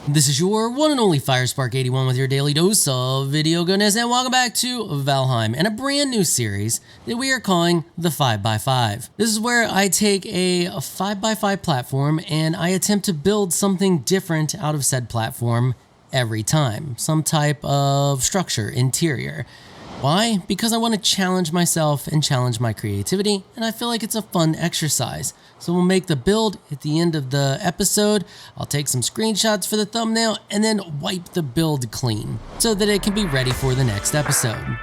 This is your one and only 𝐈𝐸𝐸_81 with your daily dose of video goodness, and welcome back to Valheim and a brand new series that we are calling the 5x5. This is where I take a 5x5 platform and I attempt to build something different out of said platform every time. Some type of structure, interior. Why? Because I want to challenge myself and challenge my creativity, and I feel like it's a fun exercise. So we'll make the build at the end of the episode. I'll take some screenshots for the thumbnail and then wipe the build clean so that it can be ready for the next episode.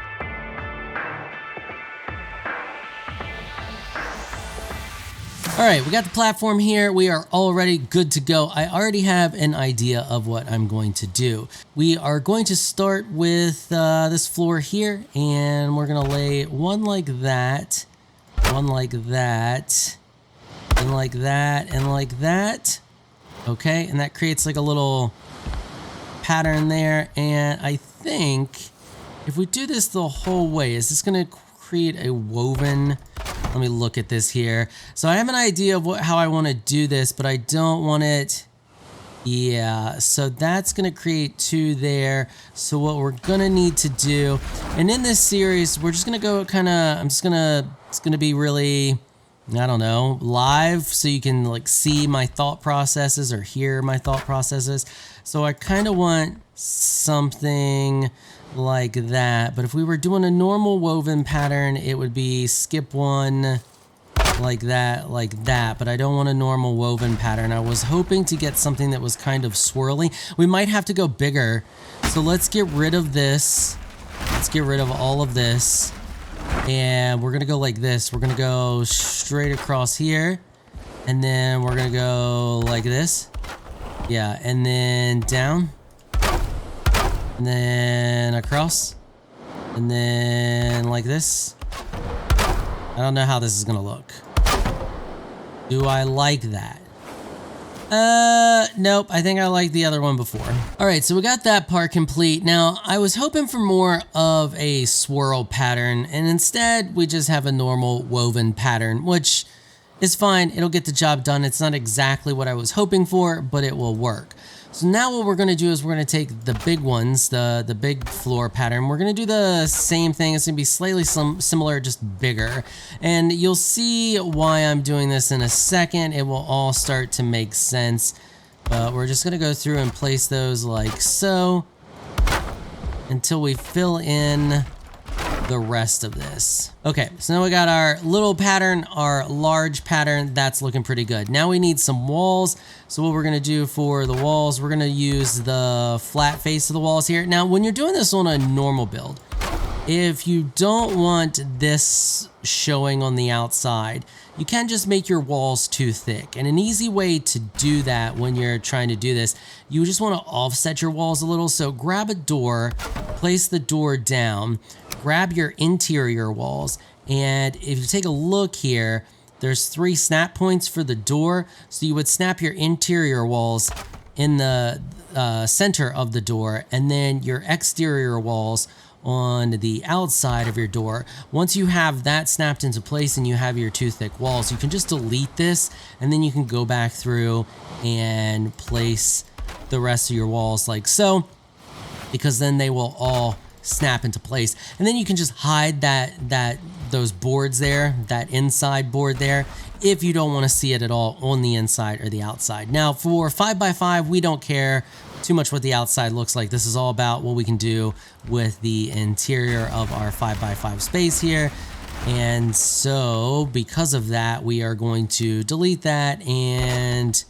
All right, we got the platform here. We are already good to go. I already have an idea of what I'm going to do. We are going to start with this floor here, and we're gonna lay one like that, one like that, and like that, and like that. Okay, and that creates like a little pattern there. And I think if we do this the whole way, is this gonna create a woven? Let me look at this here. So I have an idea of how I want to do this, but I don't want it. Yeah, so that's going to create two there. So what we're going to need to do, and in this series, we're just going to go kind of, it's going to be really, I don't know, live, so you can like see my thought processes or hear my thought processes. So I kind of want something like that, but if we were doing a normal woven pattern, it would be skip one like that, but I don't want a normal woven pattern. I was hoping to get something that was kind of swirly. We might have to go bigger, so let's get rid of this. Let's get rid of all of this, and we're gonna go like this. We're gonna go straight across here, and then we're gonna go like this. Yeah, and then down, and then across, and then like this. I don't know how this is gonna look. Do I like that? Nope, I think I like the other one before. All right, so we got that part complete. Now, I was hoping for more of a swirl pattern, and instead we just have a normal woven pattern, which is fine. It'll get the job done. It's not exactly what I was hoping for, but it will work. So now what we're gonna do is we're gonna take the big ones, the big floor pattern. We're gonna do the same thing. It's gonna be slightly similar, just bigger. And you'll see why I'm doing this in a second. It will all start to make sense. But we're just gonna go through and place those like so until we fill in the rest of this. Okay, so now we got our little pattern, our large pattern. That's looking pretty good. Now we need some walls. So what we're gonna do for the walls, we're gonna use the flat face of the walls here. Now, when you're doing this on a normal build, if you don't want this showing on the outside, you can just make your walls too thick. And an easy way to do that when you're trying to do this, you just want to offset your walls a little. So grab a door, place the door down, grab your interior walls, and if you take a look here, there's 3 snap points for the door. So you would snap your interior walls in the center of the door, and then your exterior walls on the outside of your door. Once you have that snapped into place and you have your 2 thick walls, you can just delete this, and then you can go back through and place the rest of your walls like so, because then they will all snap into place. And then you can just hide those boards there, that inside board there, if you don't want to see it at all on the inside or the outside. Now for 5x5, we don't care too much what the outside looks like. This is all about what we can do with the interior of our 5x5 space here. And so because of that, we are going to delete that and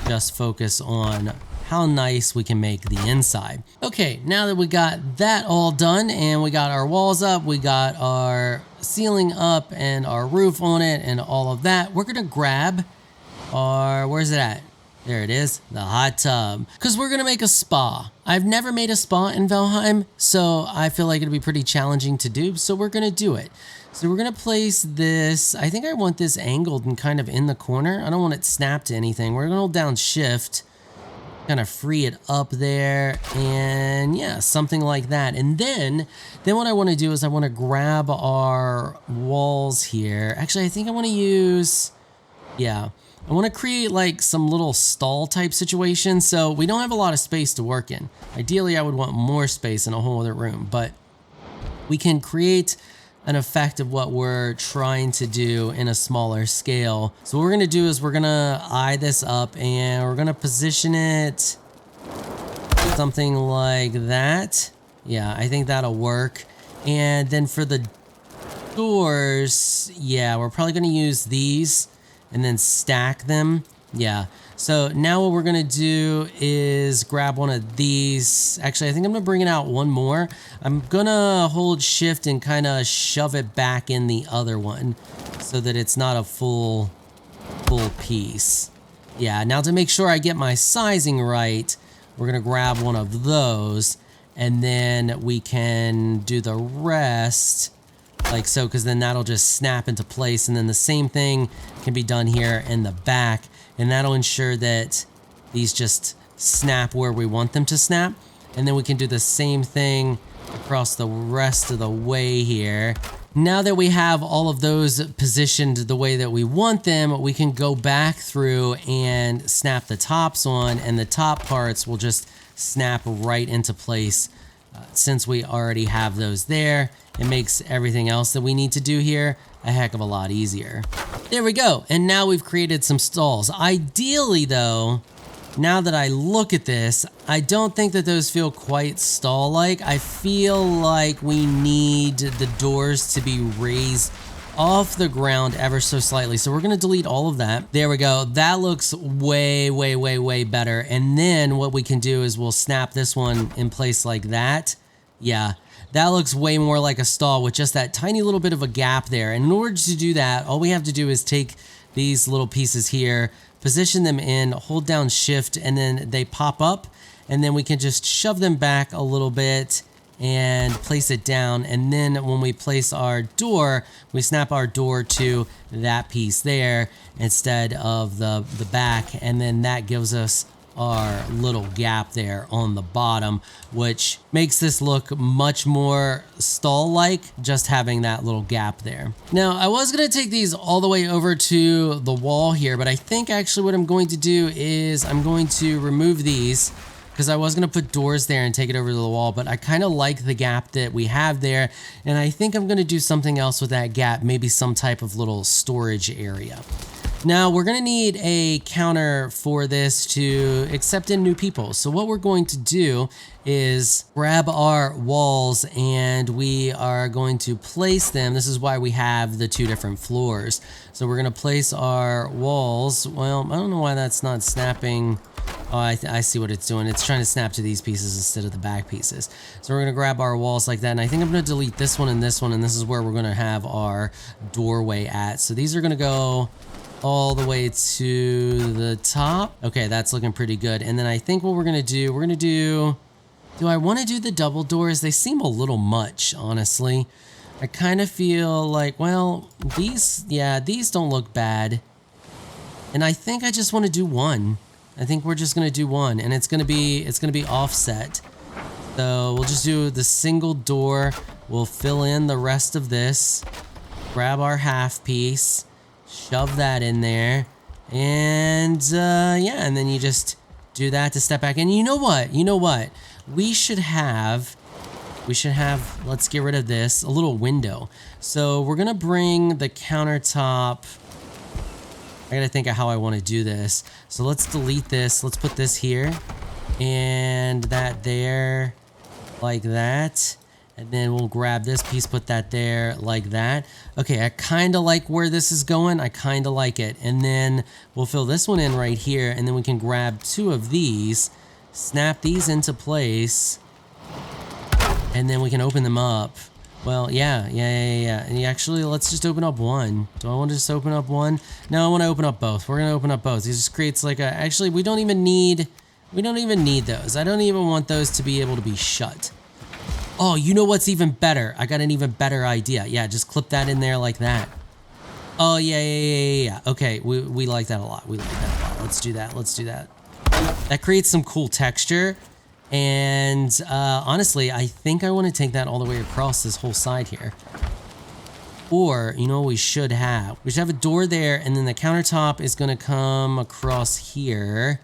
just focus on how nice we can make the inside. Okay, now that we got that all done and we got our walls up, we got our ceiling up and our roof on it and all of that, we're gonna grab our, where's it at? There it is, the hot tub. Because we're gonna make a spa. I've never made a spa in Valheim, so I feel like it'll be pretty challenging to do, so we're gonna do it. So we're gonna place this, I think I want this angled and kind of in the corner. I don't want it snapped to anything. We're gonna hold down shift, kind of free it up there, and yeah, something like that. And then what I want to do is I want to grab our walls here. Actually, I think I want to use, yeah, I want to create like some little stall type situation. So we don't have a lot of space to work in. Ideally, I would want more space in a whole other room, but we can create an effect of what we're trying to do in a smaller scale. So what we're gonna do is we're gonna eye this up and we're gonna position it something like that. Yeah, I think that'll work. And then for the doors, yeah, we're probably gonna use these and then stack them. Yeah. So now what we're gonna do is grab one of these. Actually, I think I'm gonna bring it out one more. I'm gonna hold shift and kind of shove it back in the other one so that it's not a full piece. Yeah, now to make sure I get my sizing right, we're gonna grab one of those and then we can do the rest like so, because then that'll just snap into place. And then the same thing can be done here in the back. And that'll ensure that these just snap where we want them to snap. And then we can do the same thing across the rest of the way here. Now that we have all of those positioned the way that we want them, we can go back through and snap the tops on, and the top parts will just snap right into place. Since we already have those there, it makes everything else that we need to do here a heck of a lot easier. There we go. And now we've created some stalls. Ideally though, now that I look at this, I don't think that those feel quite stall-like. I feel like we need the doors to be raised off the ground ever so slightly. So we're gonna delete all of that. There we go. That looks way, way, way, way better. And then what we can do is we'll snap this one in place like that. Yeah, that looks way more like a stall with just that tiny little bit of a gap there. And in order to do that, all we have to do is take these little pieces here, position them in, hold down shift, and then they pop up. And then we can just shove them back a little bit and place it down. And then when we place our door, we snap our door to that piece there instead of the back. And then that gives us our little gap there on the bottom, which makes this look much more stall-like, just having that little gap there. Now, I was gonna take these all the way over to the wall here, but I think actually what I'm going to do is I'm going to remove these, because I was gonna put doors there and take it over to the wall, but I kind of like the gap that we have there, and I think I'm gonna do something else with that gap, maybe some type of little storage area. Now we're gonna need a counter for this to accept in new people. So what we're going to do is grab our walls and we are going to place them. This is why we have the two different floors. So we're gonna place our walls. Well, I don't know why that's not snapping. Oh, I see what it's doing. It's trying to snap to these pieces instead of the back pieces. So we're gonna grab our walls like that. And I think I'm gonna delete this one and this one. And this is where we're gonna have our doorway at. So these are gonna go all the way to the top. Okay, that's looking pretty good. And then I think what we're gonna do, do I wanna do the double doors? They seem a little much, honestly. I kind of feel like, well, these don't look bad. And I think I just wanna do one. I think we're just gonna do one, and it's gonna be offset. So we'll just do the single door. We'll fill in the rest of this, grab our half piece, shove that in there, and yeah, and then you just do that to step back. And you know what? We should have, let's get rid of this, a little window. So we're gonna bring the countertop, I gotta think of how I wanna do this. So let's delete this, let's put this here, and that there, like that. And then we'll grab this piece, put that there like that. Okay, I kind of like where this is going. I kind of like it. And then we'll fill this one in right here, and then we can grab two of these, snap these into place, and then we can open them up. Well, yeah. And actually, let's just open up one. Do I want to just open up one? No, I want to open up both. We're gonna open up both. It just creates like a, actually, we don't even need those. I don't even want those to be able to be shut. Oh, you know what's even better? I got an even better idea. Yeah, just clip that in there like that. Oh, yeah. Okay, we like that a lot. Let's do that. That creates some cool texture. And honestly, I think I want to take that all the way across this whole side here. Or, you know what we should have? We should have a door there, and then the countertop is gonna come across here.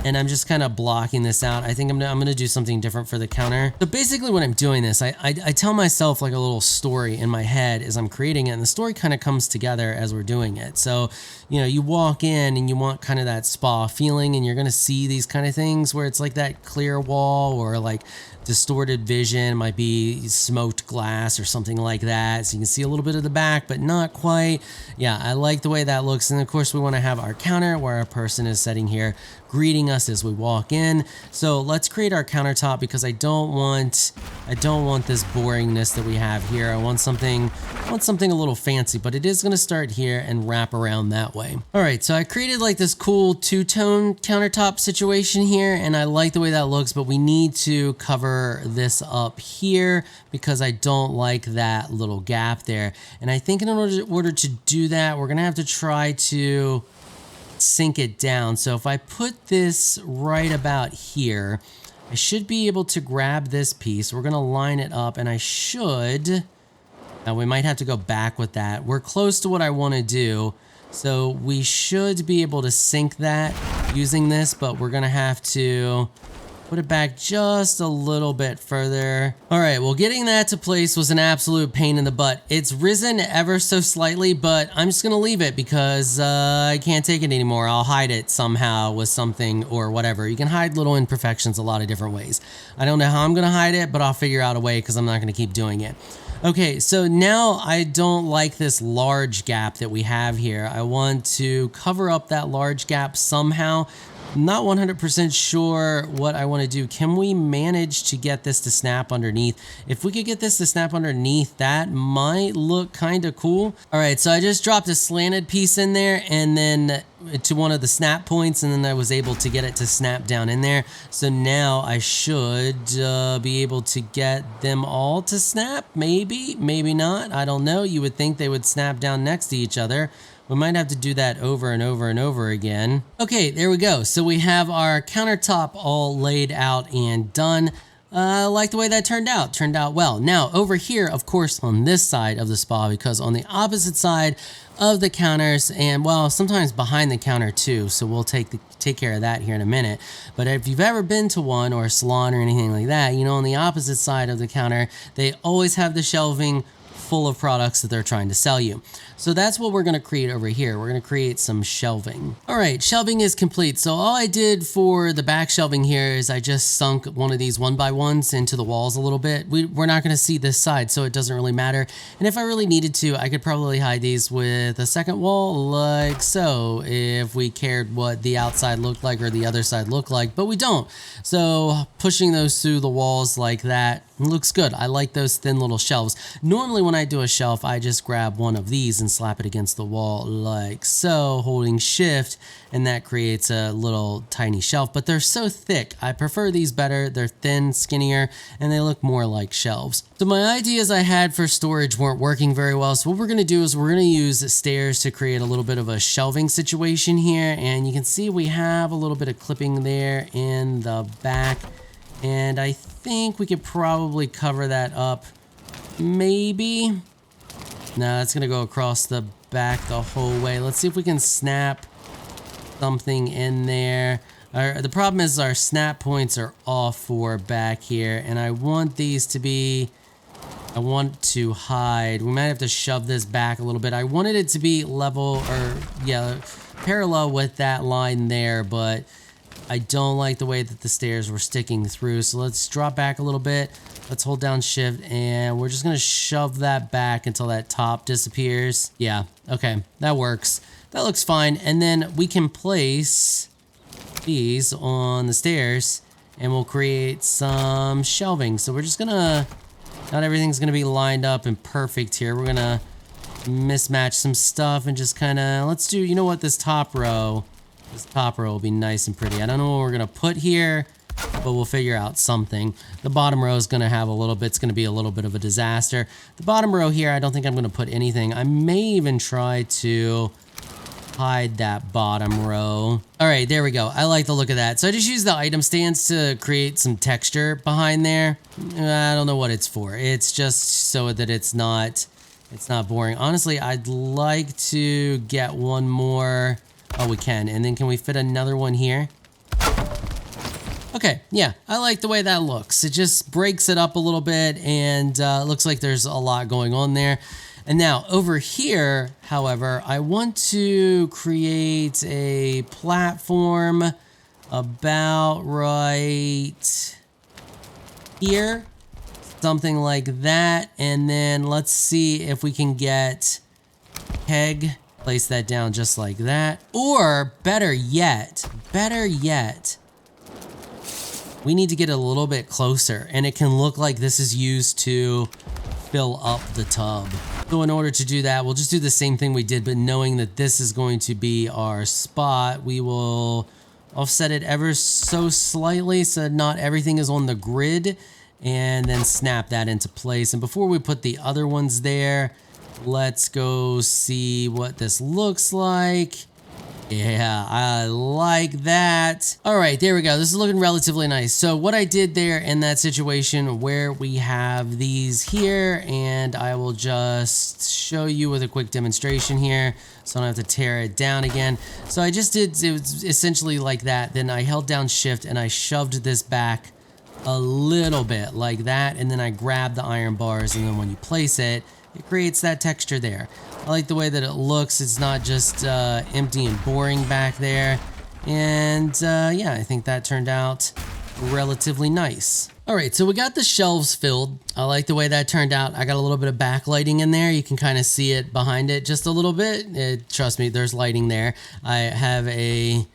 And I'm just kind of blocking this out. I think I'm gonna do something different for the counter. So basically when I'm doing this, I tell myself like a little story in my head as I'm creating it, and the story kind of comes together as we're doing it. So, you know, you walk in and you want kind of that spa feeling, and you're gonna see these kind of things where it's like that clear wall or like distorted vision. It might be smoked glass or something like that. So you can see a little bit of the back, but not quite. Yeah, I like the way that looks. And of course we want to have our counter where our person is sitting here greeting us as we walk in. So let's create our countertop, because I don't want this boringness that we have here. I want something a little fancy, but it is going to start here and wrap around that way. All right, so I created like this cool two-tone countertop situation here, and I like the way that looks, but we need to cover this up here because I don't like that little gap there. And I think in order to do that, we're going to have to try to sink it down. So if I put this right about here, I should be able to grab this piece. We're going to line it up, and I should... Now we might have to go back with that. We're close to what I want to do, so we should be able to sink that using this, but we're going to have to put it back just a little bit further. All right, well, getting that to place was an absolute pain in the butt. It's risen ever so slightly, but I'm just gonna leave it because I can't take it anymore. I'll hide it somehow with something or whatever. You can hide little imperfections a lot of different ways. I don't know how I'm gonna hide it, but I'll figure out a way because I'm not gonna keep doing it. Okay, so now I don't like this large gap that we have here. I want to cover up that large gap somehow. I'm not 100% sure what I want to do. Can we manage to get this to snap underneath? If we could get this to snap underneath, that might look kind of cool. All right, so I just dropped a slanted piece in there and then to one of the snap points, and then I was able to get it to snap down in there. So now I should be able to get them all to snap. Maybe, maybe not. I don't know. You would think they would snap down next to each other. We might have to do that over and over and over again. Okay, there we go. So we have our countertop all laid out and done. I like the way that turned out well. Now over here, of course, on this side of the spa, because on the opposite side of the counters, and well, sometimes behind the counter too, so we'll take care of that here in a minute. But if you've ever been to one or a salon or anything like that, you know, on the opposite side of the counter, they always have the shelving full of products that they're trying to sell you. So that's what we're going to create over here. We're going to create some shelving. All right, shelving is complete. So all I did for the back shelving here is I just sunk one of these 1x1s into the walls a little bit. We're not going to see this side, so it doesn't really matter. And if I really needed to, I could probably hide these with a second wall like so, if we cared what the outside looked like or the other side looked like, but we don't. So pushing those through the walls like that looks good. I like those thin little shelves. Normally when I do a shelf, I just grab one of these and slap it against the wall like so, holding shift, and that creates a little tiny shelf, but they're so thick. I prefer these better. They're thin, skinnier, and they look more like shelves. So my ideas I had for storage weren't working very well, so what we're going to do is we're going to use stairs to create a little bit of a shelving situation here, and you can see we have a little bit of clipping there in the back, and I think we could probably cover that up. Maybe. No, it's gonna go across the back the whole way. Let's see if we can snap something in there. The problem is our snap points are off for back here, and I want these to be... I want to hide. We might have to shove this back a little bit. I wanted it to be level, or yeah, parallel with that line there, but I don't like the way that the stairs were sticking through. So let's drop back a little bit. Let's hold down shift, and we're just gonna shove that back until that top disappears. Yeah, okay, that works. That looks fine. And then we can place these on the stairs, and we'll create some shelving. So we're just gonna, not everything's gonna be lined up and perfect here. We're gonna mismatch some stuff and just kind of, let's do, you know what, this top row will be nice and pretty. I don't know what we're gonna put here, but we'll figure out something. The bottom row is gonna have a little bit, it's gonna be a little bit of a disaster. The bottom row here, I don't think I'm gonna put anything. I may even try to hide that bottom row. All right, there we go. I like the look of that. So I just used the item stands to create some texture behind there. I don't know what it's for. It's just so that it's not It's not boring. Honestly, I'd like to get one more. Oh, we can. And then can we fit another one here? Okay, yeah, I like the way that looks. It just breaks it up a little bit, and looks like there's a lot going on there. And now over here, however, I want to create a platform about right here, something like that. And then let's see if we can get keg, place that down just like that. Or better yet, we need to get a little bit closer, and it can look like this is used to fill up the tub. So in order to do that, we'll just do the same thing we did, but knowing that this is going to be our spot, we will offset it ever so slightly so that not everything is on the grid, and then snap that into place. And before we put the other ones there, let's go see what this looks like. Yeah, I like that. All right, there we go. This is looking relatively nice. So what I did there in that situation where we have these here, and I will just show you with a quick demonstration here so I don't have to tear it down again. So I just did, it was essentially like that. Then I held down shift and I shoved this back a little bit like that. And then I grabbed the iron bars, and then when you place it, it creates that texture there. I like the way that it looks. It's not just empty and boring back there. And yeah, I think that turned out relatively nice. All right, so we got the shelves filled. I like the way that turned out. I got a little bit of backlighting in there. You can kind of see it behind it just a little bit. Trust me, there's lighting there. I have a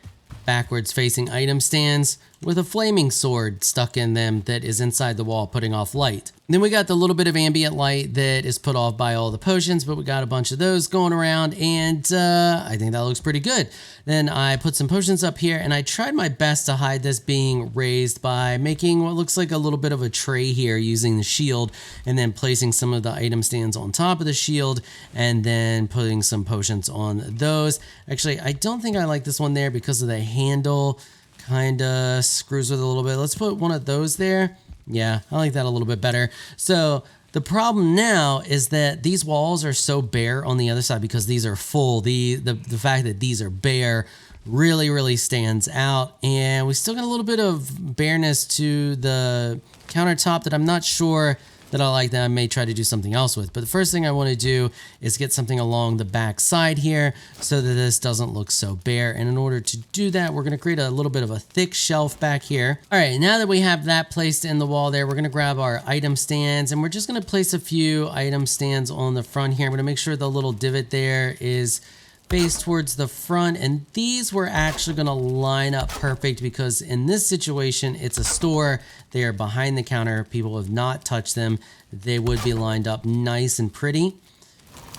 backwards facing item stands with a flaming sword stuck in them that is inside the wall, putting off light. And then we got the little bit of ambient light that is put off by all the potions, but we got a bunch of those going around, and I think that looks pretty good. Then I put some potions up here, and I tried my best to hide this being raised by making what looks like a little bit of a tray here using the shield, and then placing some of the item stands on top of the shield, and then putting some potions on those. Actually, I don't think I like this one there because of the handle. Kind of screws with it a little bit. Let's put one of those there. Yeah, I like that a little bit better. So the problem now is that these walls are so bare on the other side because these are full. The fact that these are bare really stands out. And we still got a little bit of bareness to the countertop that I'm not sure that I like, that I may try to do something else with. But the first thing I want to do is get something along the back side here so that this doesn't look so bare. And in order to do that, we're going to create a little bit of a thick shelf back here. All right, now that we have that placed in the wall there, we're going to grab our item stands, and we're just going to place a few item stands on the front here. I'm going to make sure the little divot there is face towards the front, and these were actually going to line up perfect because in this situation it's a store. They are behind the counter. People have not touched them. They would be lined up nice and pretty,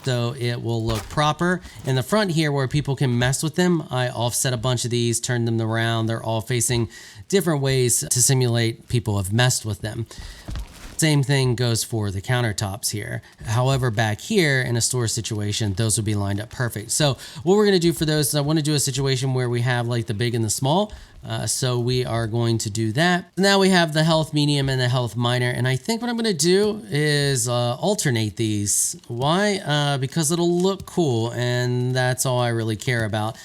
so it will look proper. In the front here where people can mess with them, I offset a bunch of these, turned them around. They're all facing different ways to simulate people have messed with them. Same thing goes for the countertops here. However, back here in a store situation, those would be lined up perfect. So what we're going to do for those is I want to do a situation where we have like the big and the small. So we are going to do that. Now we have the health medium and the health minor. And I think what I'm going to do is alternate these. Why? Because it'll look cool, and that's all I really care about.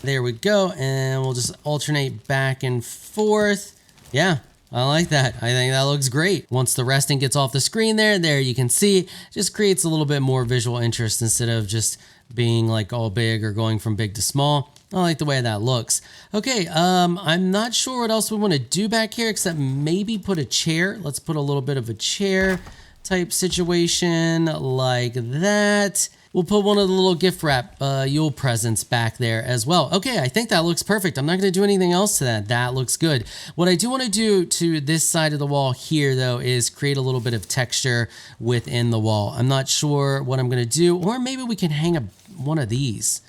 There we go. And we'll just alternate back and forth. Yeah. I like that. I think that looks great. Once the resting gets off the screen there you can see, it just creates a little bit more visual interest instead of just being like all big or going from big to small. I like the way that looks. Okay, I'm not sure what else we want to do back here except maybe put a chair. Let's put a little bit of a chair type situation like that. We'll put one of the little gift wrap Yule presents back there as well. Okay, I think that looks perfect. I'm not going to do anything else to that. That looks good. What I do want to do to this side of the wall here, though, is create a little bit of texture within the wall. I'm not sure what I'm going to do, or maybe we can hang one of these.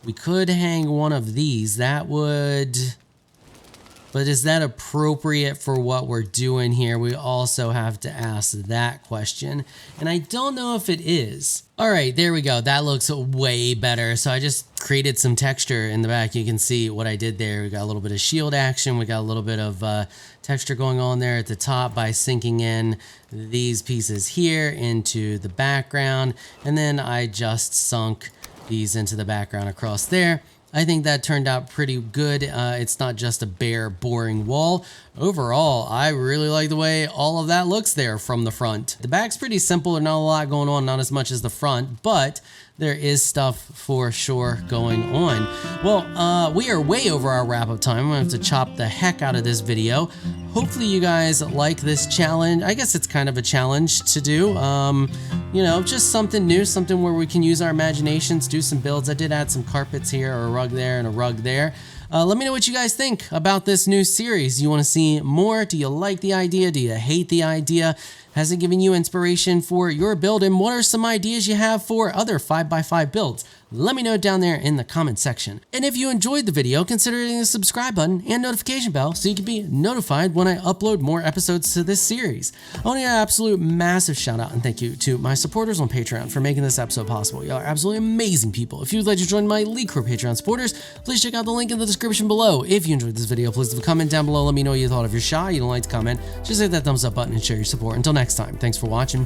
We could hang one of these. That would But is that appropriate for what we're doing here? We also have to ask that question. And I don't know if it is. All right, there we go. That looks way better. So I just created some texture in the back. You can see what I did there. We got a little bit of shield action. We got a little bit of texture going on there at the top by sinking in these pieces here into the background. And then I just sunk these into the background across there. I think that turned out pretty good. It's not just a bare, boring wall. Overall, I really like the way all of that looks there from the front. The back's pretty simple. There's not a lot going on, not as much as the front, but there is stuff for sure going on. Well, we are way over our wrap-up time. I'm gonna have to chop the heck out of this video. Hopefully you guys like this challenge. I guess it's kind of a challenge to do. You know, just something new, something where we can use our imaginations, do some builds. I did add some carpets here, or a rug there and a rug there. Let me know what you guys think about this new series. You want to see more? Do you like the idea? Do you hate the idea? Has it given you inspiration for your build? And what are some ideas you have for other 5x5 builds? Let me know down there in the comment section. And if you enjoyed the video, consider hitting the subscribe button and notification bell so you can be notified when I upload more episodes to this series. I want to give an absolute massive shout out and thank you to my supporters on Patreon for making this episode possible. Y'all are absolutely amazing people. If you'd like to join my Elite Crew Patreon supporters, please check out the link in the description below. If you enjoyed this video, please leave a comment down below. Let me know what you thought. If you're shy, you don't like to comment, just hit that thumbs up button and share your support. Until next time, thanks for watching.